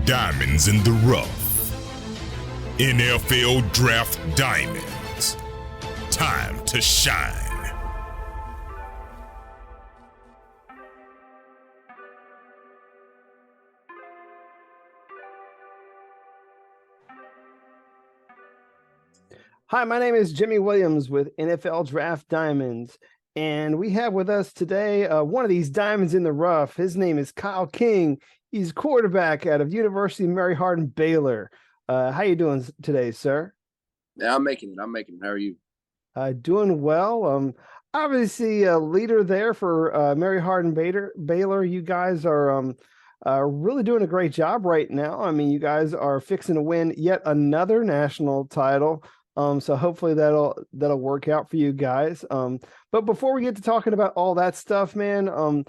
Diamonds in the rough. NFL Draft Diamonds. Time to shine. Hi, my name is Jimmy Williams with NFL Draft Diamonds, and we have with us today one of these diamonds in the rough. His name is Kyle King. He's quarterback out of University of Mary Hardin, Baylor. How you doing today, sir? Yeah, I'm making it. How are you? Doing well. Obviously a leader there for Mary Hardin Baylor. You guys are really doing a great job right now. I mean, you guys are fixing to win yet another national title. So hopefully that'll work out for you guys. But before we get to talking about all that stuff, man,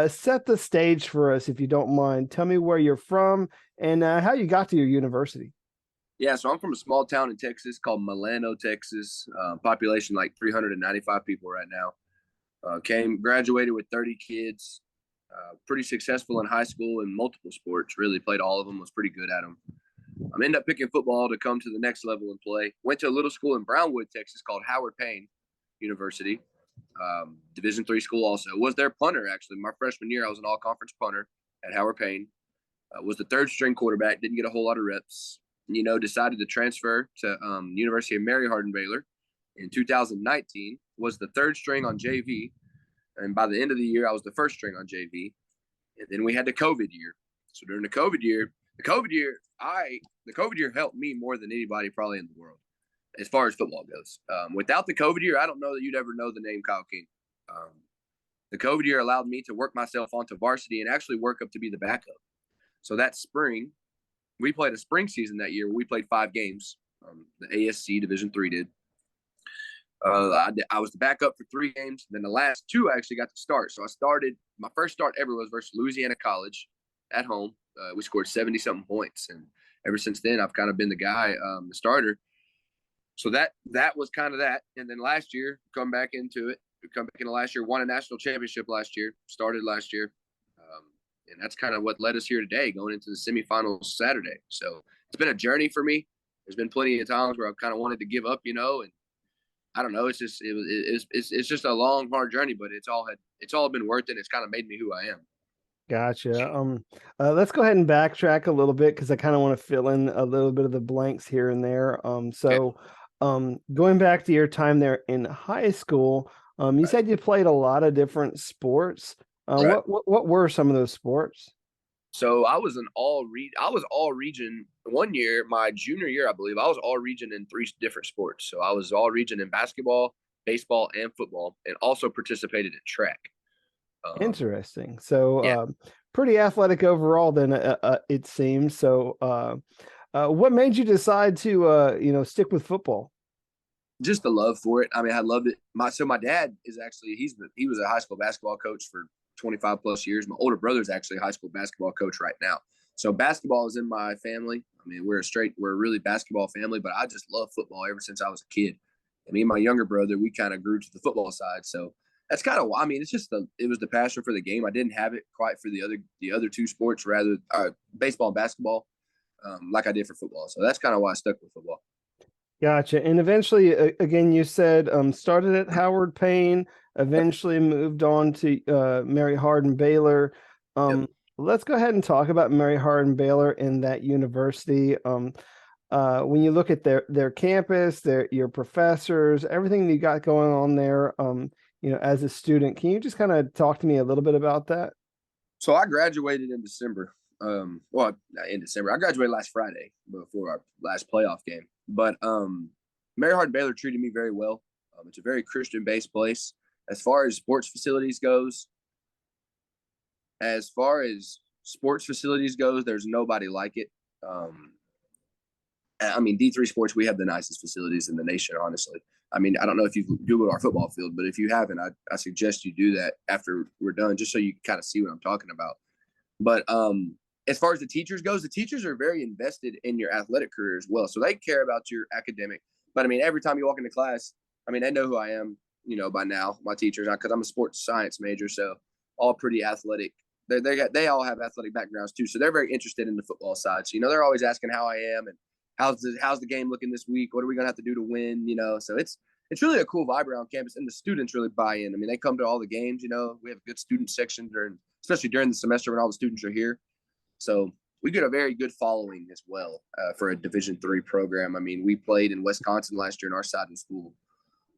set the stage for us if you don't mind. Tell me where you're from and how you got to your university. Yeah, so I'm from a small town in Texas called Milano, Texas. Population like 395 people right now. Graduated with 30 kids. Pretty successful in high school in multiple sports. Really played all of them. Was pretty good at them. I ended up picking football to come to the next level and play. Went to a little school in Brownwood, Texas called Howard Payne University. Division III school also. Was their punter, actually. My freshman year, I was an all-conference punter at Howard Payne. Was the third string quarterback. Didn't get a whole lot of reps. Decided to transfer to University of Mary Hardin Baylor in 2019. Was the third string on JV. And by the end of the year, I was the first string on JV. And then we had the COVID year. So during the COVID year helped me more than anybody probably in the world as far as football goes. Without the COVID year, I don't know that you'd ever know the name Kyle King. The COVID year allowed me to work myself onto varsity and actually work up to be the backup. So that spring, we played a spring season that year. We played 5 games. The ASC Division III did. I was the backup for 3 games. Then the last 2 I actually got to start. So my first start ever was versus Louisiana College at home. We scored 70-something points. And ever since then, I've kind of been the guy, the starter. So that was kind of that. And then last year, come back into last year, won a national championship last year, started last year. And that's kind of what led us here today, going into the semifinals Saturday. So it's been a journey for me. There's been plenty of times where I've kind of wanted to give up, and I don't know. It's just a long, hard journey, but it's all been worth it. It's kind of made me who I am. Gotcha. Let's go ahead and backtrack a little bit because I kind of want to fill in a little bit of the blanks here and there. Going back to your time there in high school, you said you played a lot of different sports. Right. What were some of those sports? So I was all region 1 year, my junior year, I believe. I was all region in 3 different sports. So I was all region in basketball, baseball, and football, and also participated in track. Interesting. So, yeah. Pretty athletic overall then, it seems. So, what made you decide to, stick with football? Just the love for it. I mean, I loved it. My dad is actually, he was a high school basketball coach for 25 plus years. My older brother's actually a high school basketball coach right now. So basketball is in my family. I mean, we're a really basketball family, but I just love football ever since I was a kid. And me and my younger brother, we kind of grew to the football side. So that's kind of, I mean, it was the passion for the game. I didn't have it quite for the other 2 sports, rather baseball and basketball, like I did for football. So that's kind of why I stuck with football. Gotcha. And eventually, again, you said started at Howard Payne, eventually moved on to Mary Hardin Baylor. Yep. Let's go ahead and talk about Mary Hardin Baylor and that university. When you look at their campus, your professors, everything that you got going on there, as a student, can you just kind of talk to me a little bit about that? So I graduated in December. Not in December. I graduated last Friday before our last playoff game. But Mary Hardin Baylor treated me very well. It's a very Christian-based place. As far as sports facilities goes, there's nobody like it. I mean, D3 Sports, we have the nicest facilities in the nation, honestly. I mean, I don't know if you've Googled our football field, but if you haven't, I suggest you do that after we're done, just so you can kind of see what I'm talking about. But as far as the teachers goes, the teachers are very invested in your athletic career as well. So they care about your academic. But, I mean, every time you walk into class, I mean, they know who I am, by now, my teachers, because I'm a sports science major. So all pretty athletic They all have athletic backgrounds too, so they're very interested in the football side. So they're always asking how I am and how's the game looking this week? What are we gonna have to do to win? So it's really a cool vibe around campus, and the students really buy in. I mean, they come to all the games. We have a good student section especially during the semester when all the students are here. So we get a very good following as well for a Division III program. I mean, we played in Wisconsin last year in our side of the school,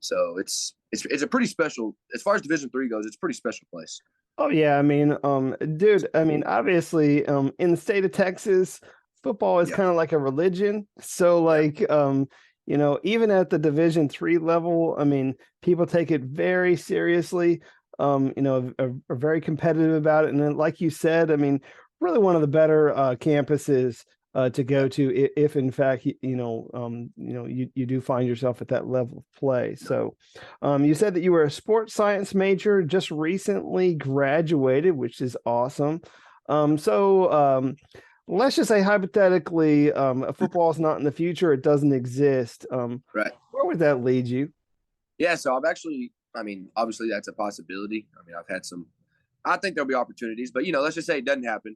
so it's a pretty special, as far as Division III goes. It's a pretty special place. Oh yeah, I mean, dude, I mean, obviously, in the state of Texas, football is kind of like a religion. So like, even at the Division III level, I mean, people take it very seriously. Are very competitive about it. And then, like you said, I mean, really one of the better campuses to go to if in fact you do find yourself at that level of play. So you said that you were a sports science major, just recently graduated, which is awesome. Let's just say hypothetically, football is not in the future, it doesn't exist. Right. Where would that lead you? Yeah, so obviously that's a possibility. I mean, I think there'll be opportunities, but let's just say it doesn't happen.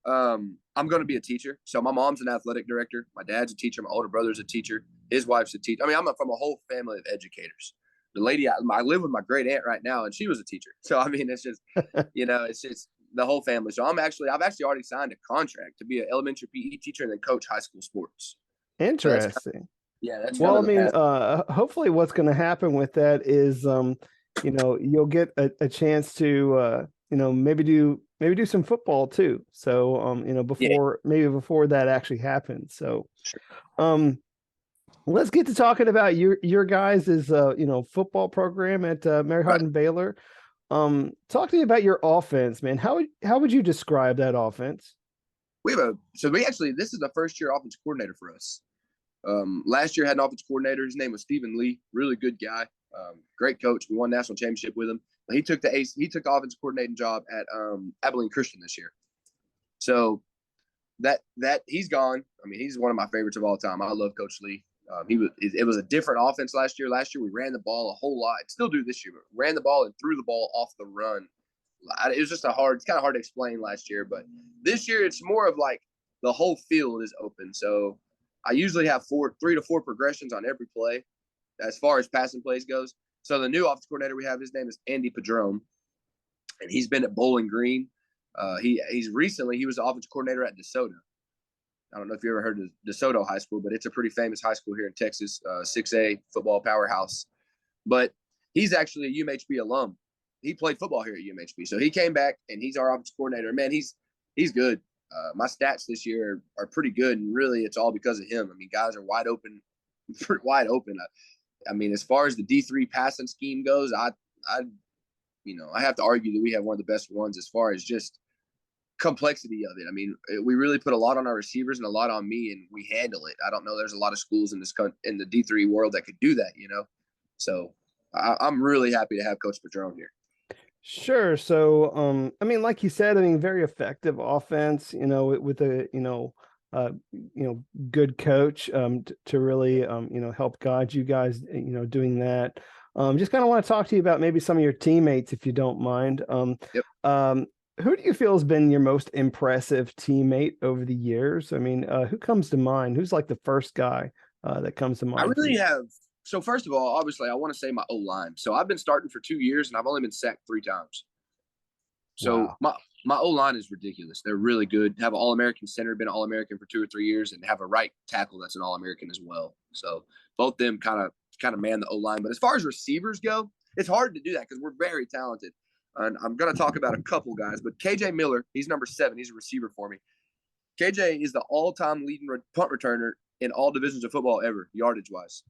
I'm going to be a teacher. So my mom's an athletic director. My dad's a teacher. My older brother's a teacher. His wife's a teacher. I mean, I'm from a whole family of educators. The lady, I live with my great aunt right now, and she was a teacher. So, I mean, it's just, it's just the whole family. So I've actually already signed a contract to be an elementary PE teacher and then coach high school sports. Interesting. That's well, I mean, hopefully what's going to happen with that is, you'll get a chance to, maybe do some football too. So, before that actually happens. So, let's get to talking about your guys' football program at Mary Hardin Baylor. Talk to me about your offense, man. How would you describe that offense? This is the first year offense coordinator for us. Last year had an offense coordinator. His name was Stephen Lee. Really good guy. Great coach. We won national championship with him. But he took the offensive coordinating job at Abilene Christian this year. So that he's gone. I mean, he's one of my favorites of all time. I love Coach Lee. It was a different offense last year. Last year we ran the ball a whole lot. Still do this year, but ran the ball and threw the ball off the run. It was just it's kind of hard to explain last year, but this year it's more of like the whole field is open. So I usually have 3 to 4 progressions on every play as far as passing plays goes. So the new offensive coordinator we have, his name is Andy Padrone, and he's been at Bowling Green. He was the offensive coordinator at DeSoto. I don't know if you ever heard of DeSoto High School, but it's a pretty famous high school here in Texas, 6A football powerhouse. But he's actually a UMHB alum. He played football here at UMHB. So he came back, and he's our offensive coordinator. Man, he's good. My stats this year are pretty good, and really it's all because of him. I mean, guys are wide open. I mean, as far as the D3 passing scheme goes, I have to argue that we have one of the best ones as far as just complexity of it. I mean, we really put a lot on our receivers and a lot on me, and we handle it. I don't know there's a lot of schools in the D3 world that could do that, So I'm really happy to have Coach Padrone here. Sure. So, I mean, like you said, I mean, very effective offense, with a, good coach, to really, help guide you guys, doing that. Just kind of want to talk to you about maybe some of your teammates, if you don't mind. Yep. Who do you feel has been your most impressive teammate over the years? I mean, who comes to mind? Who's like the first guy that comes to mind? I really have. So first of all, obviously, I want to say my O-line. So I've been starting for 2 years, and I've only been sacked 3 times. So Wow. my O-line is ridiculous. They're really good. Have an All-American center, been an All-American for 2 or 3 years, and have a right tackle that's an All-American as well. So both them kind of man the O-line. But as far as receivers go, it's hard to do that because we're very talented. And I'm going to talk about a couple guys, but KJ Miller, he's number 7. He's a receiver for me. KJ is the all-time leading punt returner in all divisions of football ever, yardage-wise.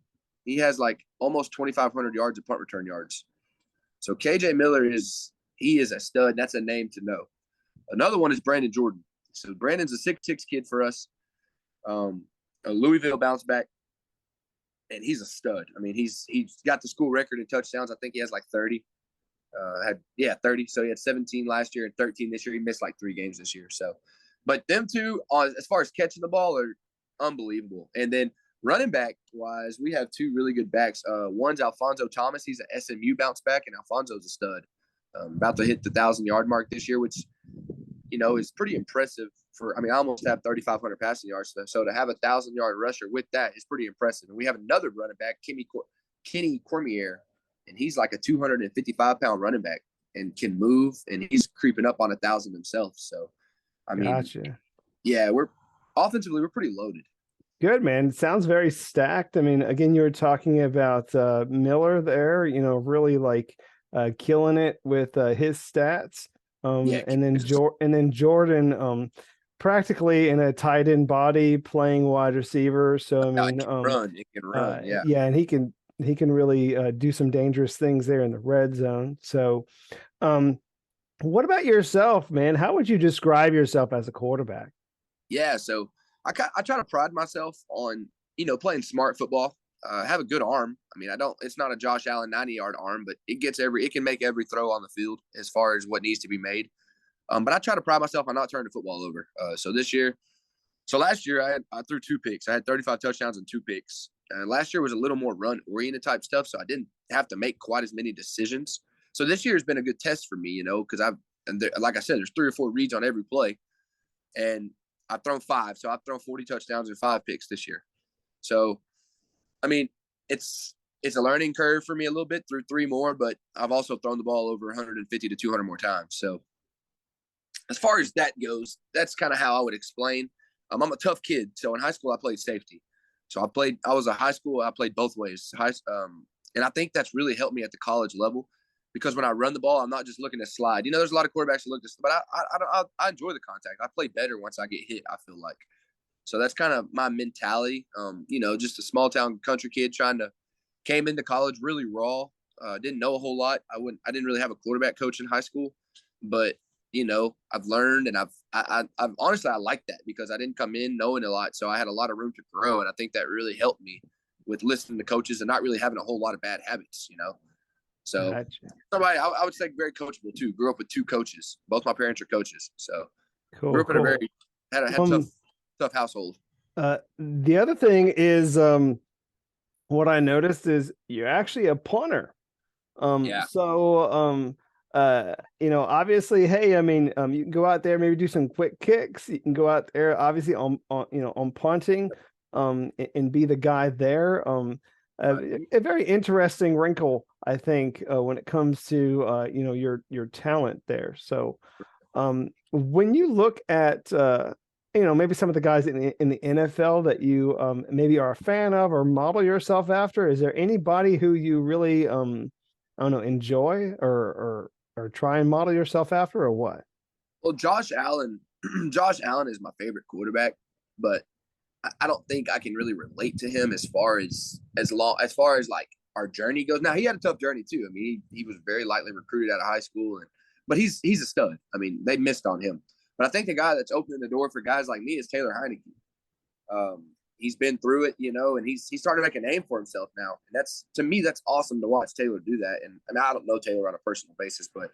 He has like almost 2,500 yards of punt return yards. So KJ Miller he is a stud. That's a name to know. Another one is Brandon Jordan. So Brandon's a 6'6" kid for us, a Louisville bounce back, and he's a stud. I mean, he's got the school record in touchdowns. I think he has like 30. 30. So he had 17 last year and 13 this year. He missed like 3 games this year. So, but them two, as far as catching the ball, are unbelievable. And then running back wise, we have 2 really good backs. One's Alfonso Thomas. He's an SMU bounce back, and Alfonso's a stud. About to hit the 1,000-yard mark this year, which, is pretty impressive I almost have 3,500 passing yards. So to have a 1,000-yard rusher with that is pretty impressive. And we have another running back, Kenny Cormier, and he's like a 255-pound running back and can move, and he's creeping up on 1,000 himself. So, Gotcha. Yeah, we're pretty loaded. Good, man. It sounds very stacked. I mean, again, you were talking about Miller there, really like killing it with his stats. And then Jordan practically in a tight end body playing wide receiver. So I mean, He can run. Yeah, and he can really do some dangerous things there in the red zone. So what about yourself, man? How would you describe yourself as a quarterback? Yeah, so I try to pride myself on, playing smart football. Have a good arm. I mean, it's not a Josh Allen 90-yard arm, but it can make every throw on the field as far as what needs to be made. But I try to pride myself on not turning the football over. So last year I threw 2 picks. I had 35 touchdowns and 2 picks. Last year was a little more run-oriented type stuff, so I didn't have to make quite as many decisions. So this year has been a good test for me, because like I said, there's 3 or 4 reads on every play, and I've thrown 5. So I've thrown 40 touchdowns and 5 picks this year. So, I mean, it's a learning curve for me a little bit through 3 more, but I've also thrown the ball over 150 to 200 more times. So as far as that goes, that's kind of how I would explain. I'm a tough kid. So in high school, I played safety. So I played both ways. And I think that's really helped me at the college level, because when I run the ball, I'm not just looking to slide. There's a lot of quarterbacks that look this, but I enjoy the contact. I play better once I get hit, I feel like. So that's kind of my mentality. Just a small town country kid came into college really raw. Didn't know a whole lot. I didn't really have a quarterback coach in high school, but I've learned, and I've honestly, I like that, because I didn't come in knowing a lot. So I had a lot of room to grow. And I think that really helped me with listening to coaches and not really having a whole lot of bad habits, So Gotcha. somebody I would say very coachable too. Grew up with 2 coaches. Both my parents are coaches. So Cool. grew up in a had tough household. The other thing is what I noticed is you're actually a punter. Yeah. So obviously, hey, I mean, you can go out there, maybe do some quick kicks. You can go out there, obviously, on punting, and be the guy there. A very interesting wrinkle, I think, when it comes to your talent there. So when you look at maybe some of the guys in the NFL that you maybe are a fan of or model yourself after, is there anybody who you really enjoy or try and model yourself after, or what? Well, Josh Allen is my favorite quarterback, but I don't think I can really relate to him as far as like our journey goes. Now, he had a tough journey too. I mean, he was very lightly recruited out of high school, but he's a stud. I mean, they missed on him. But I think the guy that's opening the door for guys like me is Taylor Heineke. He's been through it, and he's starting to make a name for himself now. And to me, that's awesome to watch Taylor do that. And I don't know Taylor on a personal basis, but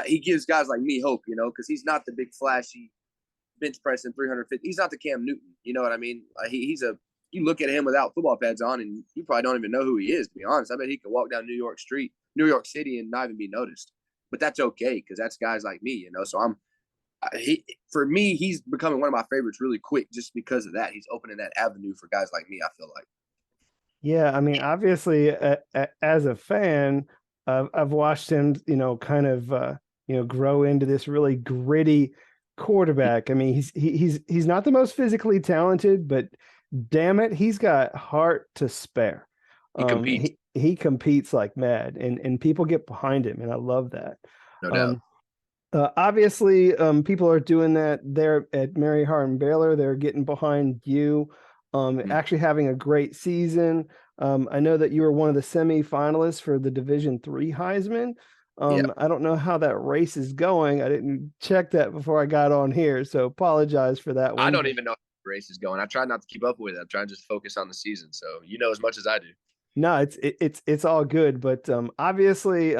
he gives guys like me hope, because he's not the big flashy bench pressing 350. He's not the Cam Newton. You know what I mean? You look at him without football pads on, and you probably don't even know who he is, to be honest. I bet he could walk down New York City, and not even be noticed. But that's okay, because that's guys like me, So for me, he's becoming one of my favorites really quick, just because of that. He's opening that avenue for guys like me, I feel like. Yeah, I mean, obviously, as a fan, I've watched him, kind of, grow into this really gritty quarterback. I mean, he's not the most physically talented, but damn it, he's got heart to spare. He competes. He competes like mad, and people get behind him, and I love that. No doubt. Obviously, people are doing that there at Mary Hardin Baylor. They're getting behind you, actually having a great season. I know that you were one of the semifinalists for the Division III Heisman. I don't know how that race is going. I didn't check that before I got on here, so apologize for that one. I don't even know how the race is going. I try not to keep up with it. I try to just focus on the season. So as much as I do. No, it's all good, but obviously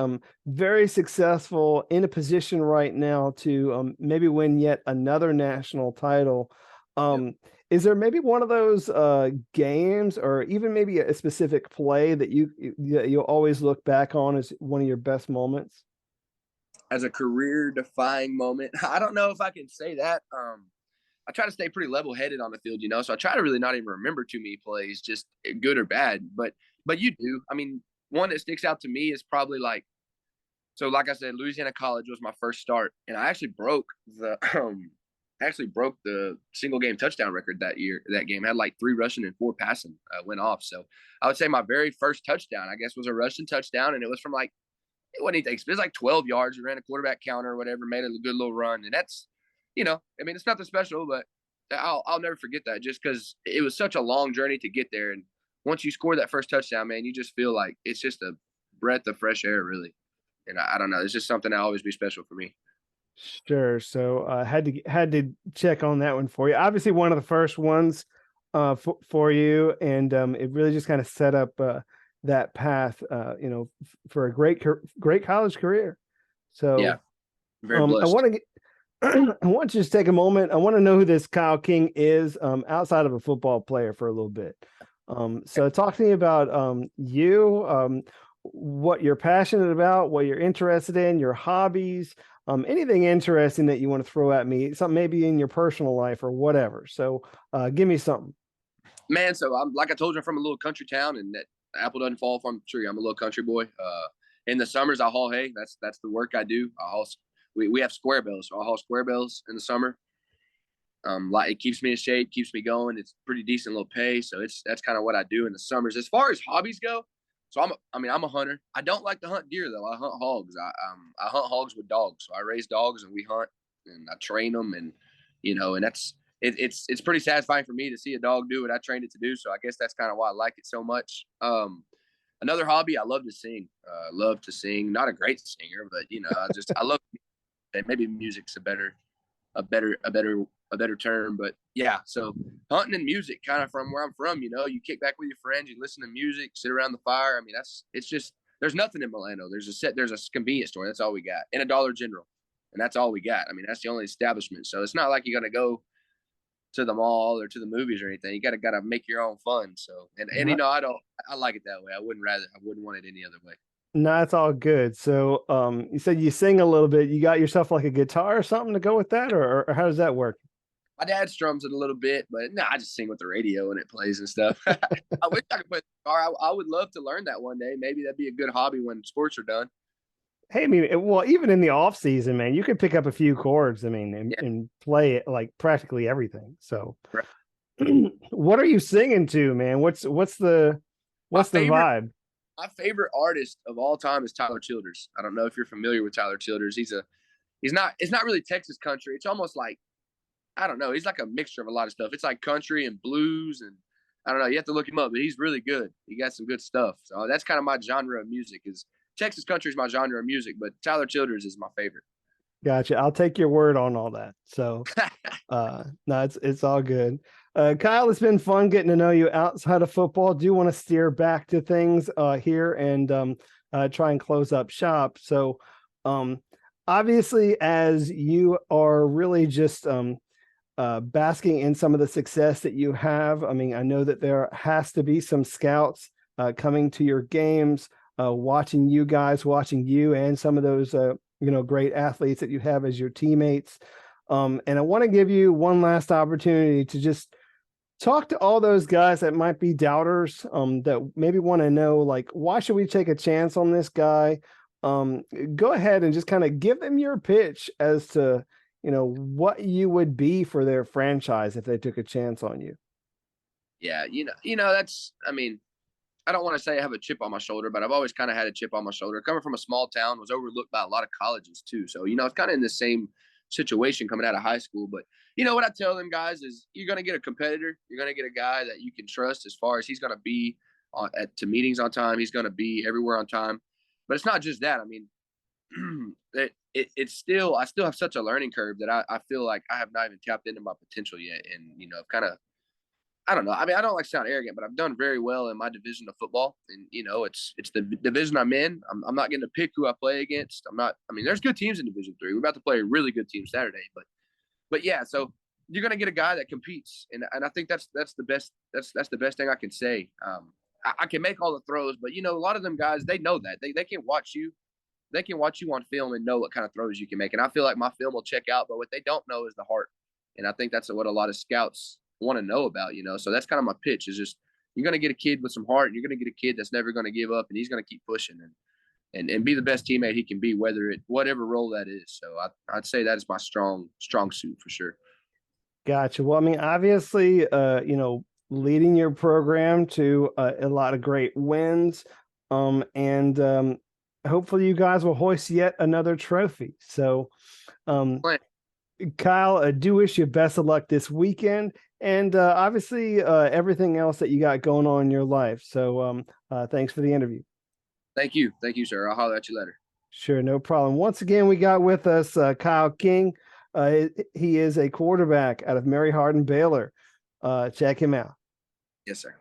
very successful, in a position right now to maybe win yet another national title. Is there maybe one of those games, or even maybe a specific play that you'll always look back on as one of your best moments? as a career defying moment, I don't know if I can say that. I try to stay pretty level headed on the field, so I try to really not even remember too many plays, just good or bad. But you do. I mean, one that sticks out to me is probably like, so like I said, Louisiana College was my first start, and I actually broke the single game touchdown record that year. That game had like 3 rushing and 4 passing went off. So I would say my very first touchdown, I guess, was a rushing touchdown, and it was from like, it wasn't anything. It was like 12 yards. We ran a quarterback counter or whatever, made a good little run, and that's, I mean, it's nothing special, but I'll never forget that, just because it was such a long journey to get there. And once you score that first touchdown, man, you just feel like it's just a breath of fresh air, really. And I don't know, it's just something that always be special for me. Sure. So had to check on that one for you. Obviously, one of the first ones for you, and it really just kind of set up that path, for a great college career. So Yeah, very I blessed. want to get. I want to just take a moment. I want to know who this Kyle King is, outside of a football player, for a little bit. So talk to me about you, what you're passionate about, what you're interested in, your hobbies, anything interesting that you want to throw at me, something maybe in your personal life or whatever. So give me something. Man, so I'm, like I told you, I'm from a little country town, and that apple doesn't fall from the tree. I'm a little country boy. In the summers, I haul hay. That's the work I do. We have square bales, so I haul square bales in the summer. Like, it keeps me in shape, keeps me going. It's pretty decent little pay, so that's kind of what I do in the summers. As far as hobbies go, so I'm a hunter. I don't like to hunt deer though. I hunt hogs. I hunt hogs with dogs. So I raise dogs and we hunt, and I train them, and and it's pretty satisfying for me to see a dog do what I trained it to do. So I guess that's kind of why I like it so much. Another hobby, I love to sing. Love to sing. Not a great singer, but I love. Maybe music's a better term, but yeah. So hunting and music, kind of from where I'm from. You kick back with your friends, you listen to music, sit around the fire. I mean, it's just, there's nothing in Milano. There's a convenience store. That's all we got, and a Dollar General, and that's all we got. I mean, that's the only establishment. So it's not like you're gonna go to the mall or to the movies or anything. You gotta make your own fun. So and I like it that way. I wouldn't want it any other way. No, it's all good. So you said you sing a little bit. You got yourself like a guitar or something to go with that, or how does that work? My dad strums it a little bit, but no, I just sing with the radio and it plays and stuff. I wish I could play the guitar. I would love to learn that one day. Maybe that'd be a good hobby when sports are done. Hey, I mean, well, even in the off season, man, you could pick up a few chords. I mean, and play it like practically everything. So, Right. What are you singing to, man? What's the vibe? My favorite artist of all time is Tyler Childers. I don't know if you're familiar with Tyler Childers. It's not really Texas country. It's almost like, I don't know. He's like a mixture of a lot of stuff. It's like country and blues, and I don't know. You have to look him up, but he's really good. He got some good stuff. So that's kind of my genre of music. Is Texas country is my genre of music, but Tyler Childers is my favorite. Gotcha. I'll take your word on all that. So, no, it's all good. Kyle, it's been fun getting to know you outside of football. Do want to steer back to things here and try and close up shop. So, obviously, as you are really just basking in some of the success that you have, I mean, I know that there has to be some scouts coming to your games, watching you and some of those great athletes that you have as your teammates. And I want to give you one last opportunity to just talk to all those guys that might be doubters, that maybe want to know, like, why should we take a chance on this guy? Go ahead and just kind of give them your pitch as to, what you would be for their franchise if they took a chance on you. Yeah, that's, I mean, I don't want to say I have a chip on my shoulder, but I've always kind of had a chip on my shoulder. Coming from a small town, was overlooked by a lot of colleges too. So, it's kind of in the same situation coming out of high school. But, what I tell them guys is, you're going to get a competitor. You're going to get a guy that you can trust, as far as he's going to be to meetings on time. He's going to be everywhere on time. But it's not just that. I mean, it's still, I still have such a learning curve that I feel like I have not even tapped into my potential yet. And, kind of, I don't know. I mean, I don't like to sound arrogant, but I've done very well in my division of football. And, it's the division I'm in. I'm not getting to pick who I play against. There's good teams in Division 3. We're about to play a really good team Saturday. But yeah, so you're going to get a guy that competes. And I think that's the best. That's the best thing I can say. I can make all the throws, but, a lot of them guys, they know that. They can watch you. they can watch you on film and know what kind of throws you can make. And I feel like my film will check out, but what they don't know is the heart. And I think that's what a lot of scouts want to know about, you know. So that's kind of my pitch is just you're going to get a kid with some heart, and you're going to get a kid that's never going to give up, and he's going to keep pushing and be the best teammate he can be, whatever role that is. So I'd say that is my strong suit for sure. Gotcha. Well, I mean, obviously, you know, leading your program to a lot of great wins, and hopefully you guys will hoist yet another trophy. So, Kyle, I do wish you best of luck this weekend, and obviously everything else that you got going on in your life. So thanks for the interview. Thank you, sir. I'll holler at you later. Sure, no problem. Once again, we got with us Kyle King. He is a quarterback out of Mary Hardin Baylor. Check him out. Yes, sir.